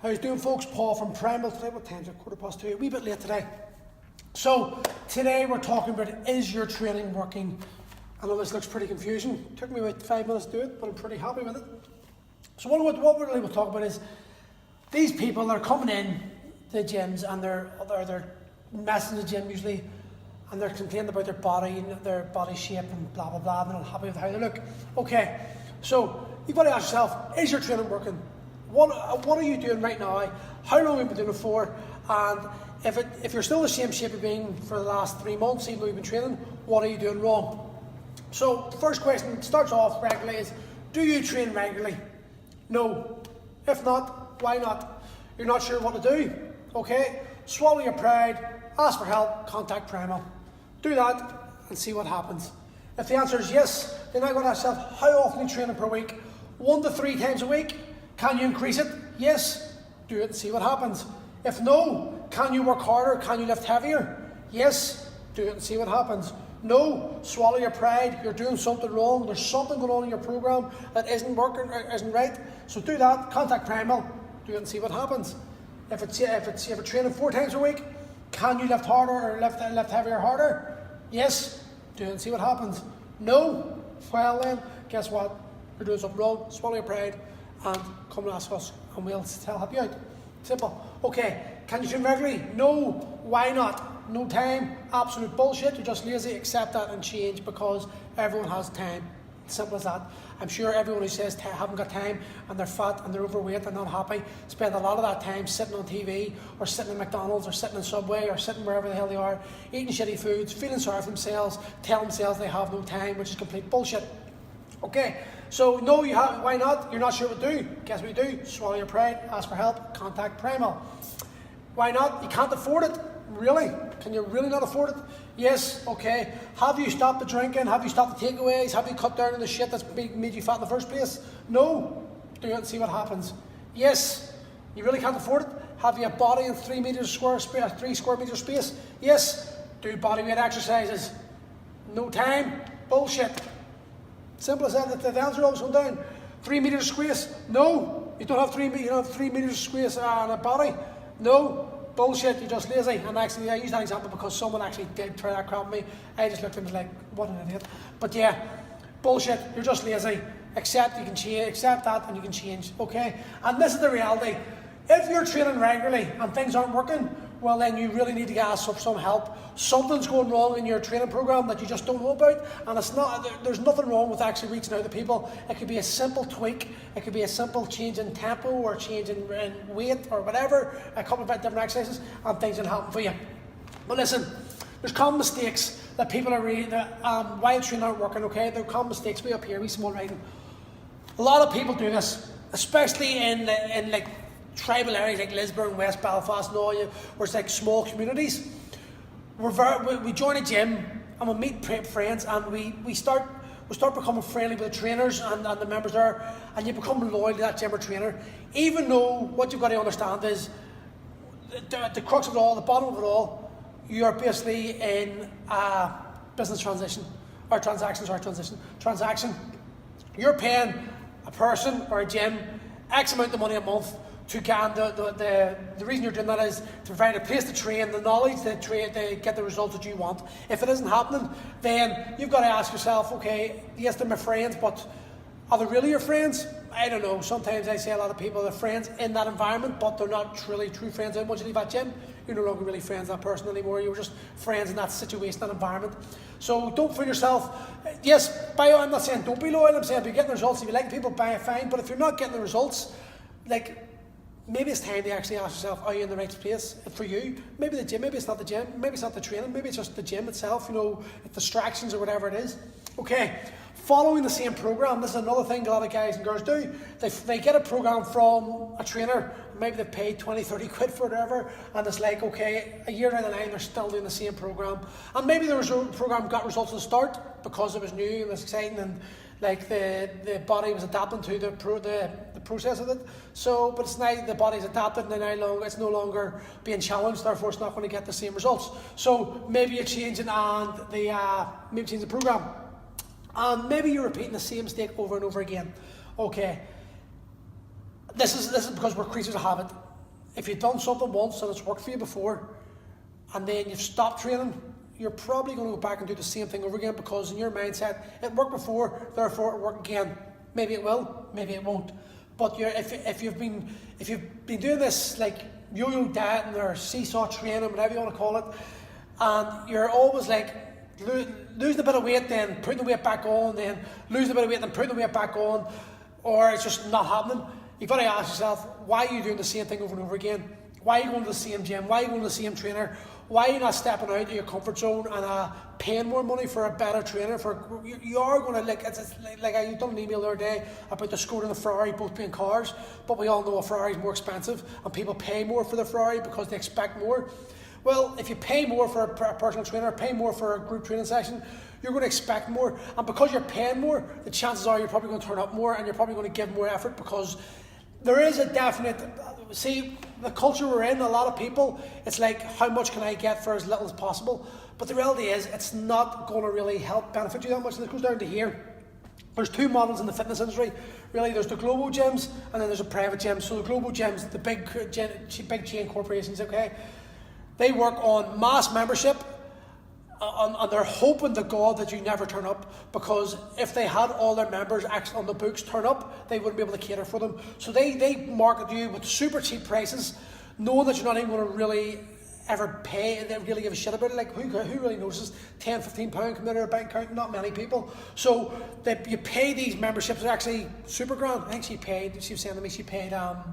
How you doing, folks? Paul from Primal today. What time's it? 2:15. A wee bit late today. So today we're talking about, is your training working? I know this looks pretty confusing. It took me about 5 minutes to do it, but I'm pretty happy with it. So what we're really talking about is these people that are coming in to the gyms and they're messing the gym usually, and they're complaining about their body shape and blah blah blah, and they're not happy with how they look. Okay, so you've got to ask yourself, is your training working? What are you doing right now? How long have you been doing it for? And if you're still the same shape you've been for the last 3 months, even though you've been training, what are you doing wrong? So the first question starts off regularly is, do you train regularly? No. If not, why not? You're not sure what to do? Okay, swallow your pride, ask for help, contact Primal. Do that and see what happens. If the answer is yes, then I've got to ask yourself, how often are you training per week? 1 to 3 times a week? Can you increase it? Yes. Do it and see what happens. If no, can you work harder? Can you lift heavier? Yes. Do it and see what happens. No. Swallow your pride. You're doing something wrong. There's something going on in your program that isn't working or isn't right. So do that. Contact Primal. Do it and see what happens. If you're training 4 times a week, can you lift harder or lift heavier harder? Yes. Do it and see what happens. No. Well then, guess what? You're doing something wrong. Swallow your pride and come and ask us and we'll help you out. Simple. Okay, can you train regularly? No. Why not? No time? Absolute bullshit. You're just lazy. Accept that and change, because everyone has time. Simple as that. I'm sure everyone who says haven't got time and they're fat and they're overweight and not happy spend a lot of that time sitting on TV or sitting in McDonald's or sitting in Subway or sitting wherever the hell they are, eating shitty foods, feeling sorry for themselves, telling themselves they have no time, which is complete bullshit. Okay, so no, you have. Why not? You're not sure what to do. Guess what you do? Swallow your pride, ask for help, contact Primal. Why not? You can't afford it. Really? Can you really not afford it? Yes. Okay. Have you stopped the drinking? Have you stopped the takeaways? Have you cut down on the shit that's made you fat in the first place? No. Do it and see what happens. Yes. You really can't afford it? Have you a body in 3 square meter space? Yes. Do body weight exercises. No time? Bullshit. Simple as that. The answer always comes down. 3 meters space? No. You don't have 3 meters space on a body? No. Bullshit. You're just lazy. And actually, I use that example because someone actually did try that crap on me. I just looked at him like, what an idiot. But yeah, bullshit. You're just lazy. Accept you can change. Accept that and you can change. Okay. And this is the reality. If you're training regularly and things aren't working, well then you really need to ask for some help. Something's going wrong in your training program that you just don't know about, and there's nothing wrong with actually reaching out to people. It could be a simple tweak, it could be a simple change in tempo or change in weight or whatever, a couple of different exercises, and things will happen for you. But listen, there's common mistakes that people are while training aren't working, okay? There are common mistakes way up here, we small writing. A lot of people do this, especially in like tribal areas like Lisburn, West Belfast and all, where it's like small communities. We join a gym and we meet friends and we start becoming friendly with the trainers and the members there, and you become loyal to that gym or trainer, even though what you've got to understand is the crux of it all, the bottom of it all, you are basically in a business transaction. You're paying a person or a gym X amount of money a month to get the reason you're doing that is to provide a place to train, the knowledge to get the results that you want. If it isn't happening, then you've got to ask yourself, okay, yes, they're my friends, but are they really your friends? I don't know. Sometimes I say a lot of people are friends in that environment, but they're not truly true friends. And once you leave that gym, you're no longer really friends with that person anymore. You were just friends in that situation, that environment. So don't fool yourself. Yes, I'm not saying don't be loyal. I'm saying if you're getting the results, if you like people, buy it, fine. But if you're not getting the results, maybe it's time to actually ask yourself, are you in the right place for you? Maybe the gym, maybe it's not the gym, maybe it's not the training, maybe it's just the gym itself, distractions or whatever it is. Okay, following the same program, this is another thing a lot of guys and girls do. They get a program from a trainer, maybe they paid 20, 30 quid for it or whatever, and it's like, okay, a year down the line, they're still doing the same program. And maybe the program got results at the start because it was new and it was exciting and like the body was adapting to the process of it. So, but it's now the body's adapted and it's no longer being challenged. Therefore, it's not going to get the same results. So maybe you're changing maybe change the program, and maybe you're repeating the same mistake over and over again. Okay, this is because we're creatures of habit. if you've done something once and it's worked for you before, and then you've stopped training, you're probably going to go back and do the same thing over again, because in your mindset, it worked before, therefore it worked again. Maybe it will, maybe it won't. But if you've been doing this like yo-yo dieting or seesaw training, whatever you want to call it, and you're always like losing a bit of weight, then putting the weight back on, then losing a bit of weight, then putting the weight back on, or it's just not happening, you've got to ask yourself, why are you doing the same thing over and over again? Why are you going to the same gym? Why are you going to the same trainer? Why are you not stepping out of your comfort zone and paying more money for a better trainer? You are going to, like I've done an email the other day about the Skoda and the Ferrari both being cars, but we all know a Ferrari is more expensive and people pay more for the Ferrari because they expect more. Well, if you pay more for a personal trainer, pay more for a group training session, you're going to expect more. And because you're paying more, the chances are you're probably going to turn up more and you're probably going to give more effort, because there is a definite, see, the culture we're in, a lot of people, it's like, how much can I get for as little as possible? But the reality is, it's not going to really help benefit you that much. And it goes down to here. There's two models in the fitness industry. Really, there's the global gyms and then there's a private gym. So the global gyms, the big chain corporations, okay, they work on mass membership, and they're hoping to God that you never turn up, because if they had all their members actually on the books turn up, they wouldn't be able to cater for them. So they market you with super cheap prices, knowing that you're not even going to really ever pay, and they really give a shit about it. Like, who really notices £10, £15 coming out of a bank account? Not many people. So you pay these memberships. They're actually super grand. I think she was saying to me, she paid the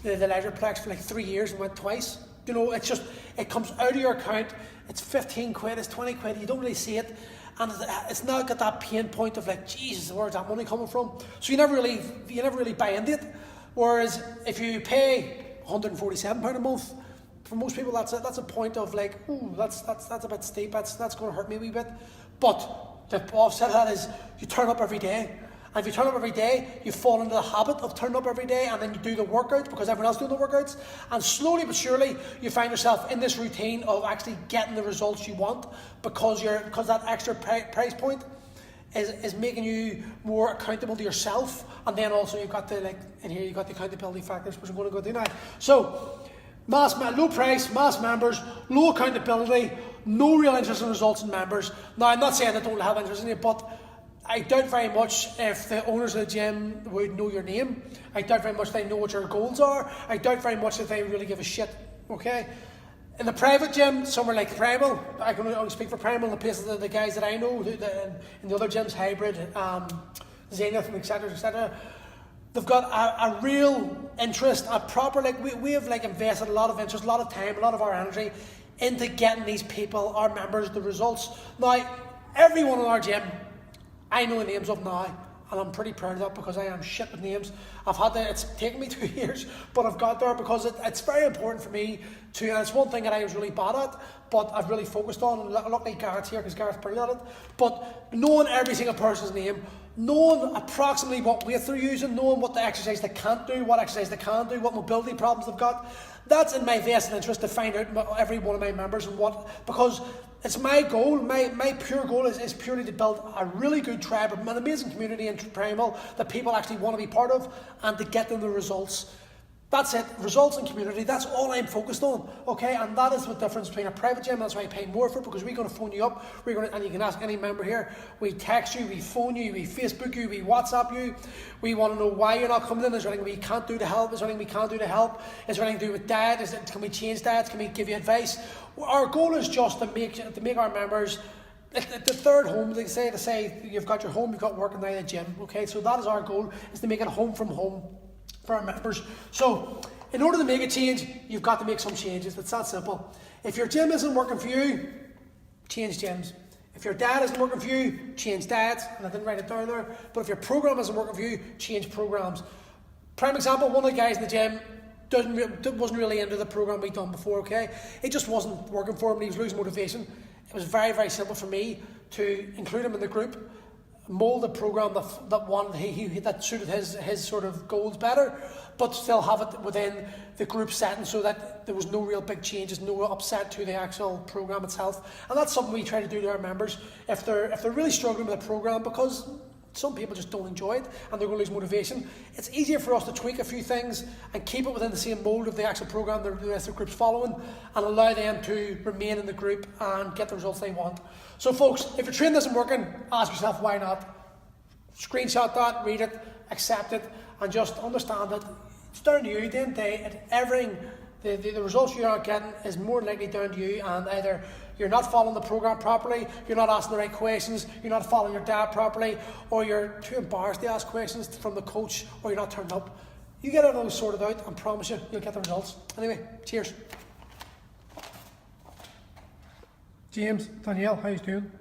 Leisureplex for like 3 years and went twice. You know, it's just, it comes out of your account. It's 15 quid, it's 20 quid, you don't really see it. And it's not got that pain point of like, Jesus, where's that money coming from? So you never really buy into it. Whereas if you pay £147 a month, for most people that's a point of like, ooh, that's a bit steep, that's going to hurt me a wee bit. But the offset of that is you turn up every day. And if you turn up every day, you fall into the habit of turning up every day, and then you do the workouts because everyone else is doing the workouts. And slowly but surely, you find yourself in this routine of actually getting the results you want, because that extra price point is making you more accountable to yourself. And then also you've got in here you've got the accountability factors, which I'm going to go through now. So, low price, mass members, low accountability, no real interest in results in members. Now, I'm not saying I don't have interest in it, but I doubt very much if the owners of the gym would know your name. I doubt very much they know what your goals are. I doubt very much that they really give a shit, okay? In the private gym, somewhere like Primal, I can only speak for Primal, the places that the guys that I know, in the other gyms, Hybrid, Zenith, and etc., they've got a real interest, a proper, like, we have like invested a lot of interest, a lot of time, a lot of our energy into getting these people, our members, the results. Now, everyone in our gym, I know the names of now, and I'm pretty proud of that, because I am shit with names. It's taken me 2 years, but I've got there because it's very important for me to, and it's one thing that I was really bad at, but I've really focused on, and luckily Garrett's here because Garrett's brilliant at it. But knowing every single person's name, knowing approximately what weight they're using, knowing what the exercise they can't do, what exercise they can do, what mobility problems they've got, that's in my vested interest to find out every one of my members and because it's my goal, my pure goal is purely to build a really good tribe, an amazing community in Primal that people actually want to be part of, and to get them the results. That's it, results and community, that's all I'm focused on, okay? And that is the difference between a private gym, that's why I pay more for it, because we're going to phone you up, and you can ask any member here, we text you, we phone you, we Facebook you, we WhatsApp you, we want to know why you're not coming in, is there anything we can't do to help, is there anything we can't do to help, is there anything to do with diet, can we change diets, can we give you advice? Our goal is just to make our members the third home. They say you've got your home, you've got work, and now the gym, okay? So that is our goal, is to make it home from home for our members. So in order to make a change, you've got to make some changes. It's that simple. If your gym isn't working for you, change gyms. If your diet isn't working for you, change diets. And I didn't write it down there, but if your program isn't working for you, change programs. Prime example, one of the guys in the gym wasn't really into the program we'd done before, okay? It just wasn't working for him, and he was losing motivation. It was very, very simple for me to include him in the group, mould a program that suited his sort of goals better, but still have it within the group setting, so that there was no real big changes, no upset to the actual program itself. And that's something we try to do to our members if they're really struggling with the program, because some people just don't enjoy it and they're going to lose motivation. It's easier for us to tweak a few things and keep it within the same mould of the actual programme the rest of the group's following, and allow them to remain in the group and get the results they want. So folks, if your training isn't working, ask yourself why not. Screenshot that, read it, accept it, and just understand that it's down to you. At the end of the day, everything, the results you are getting is more likely down to you, and either you're not following the programme properly, you're not asking the right questions, you're not following your diet properly, or you're too embarrassed to ask questions from the coach, or you're not turning up. You get all those sorted out, and promise you'll get the results. Anyway, cheers. James, Danielle, how you doing?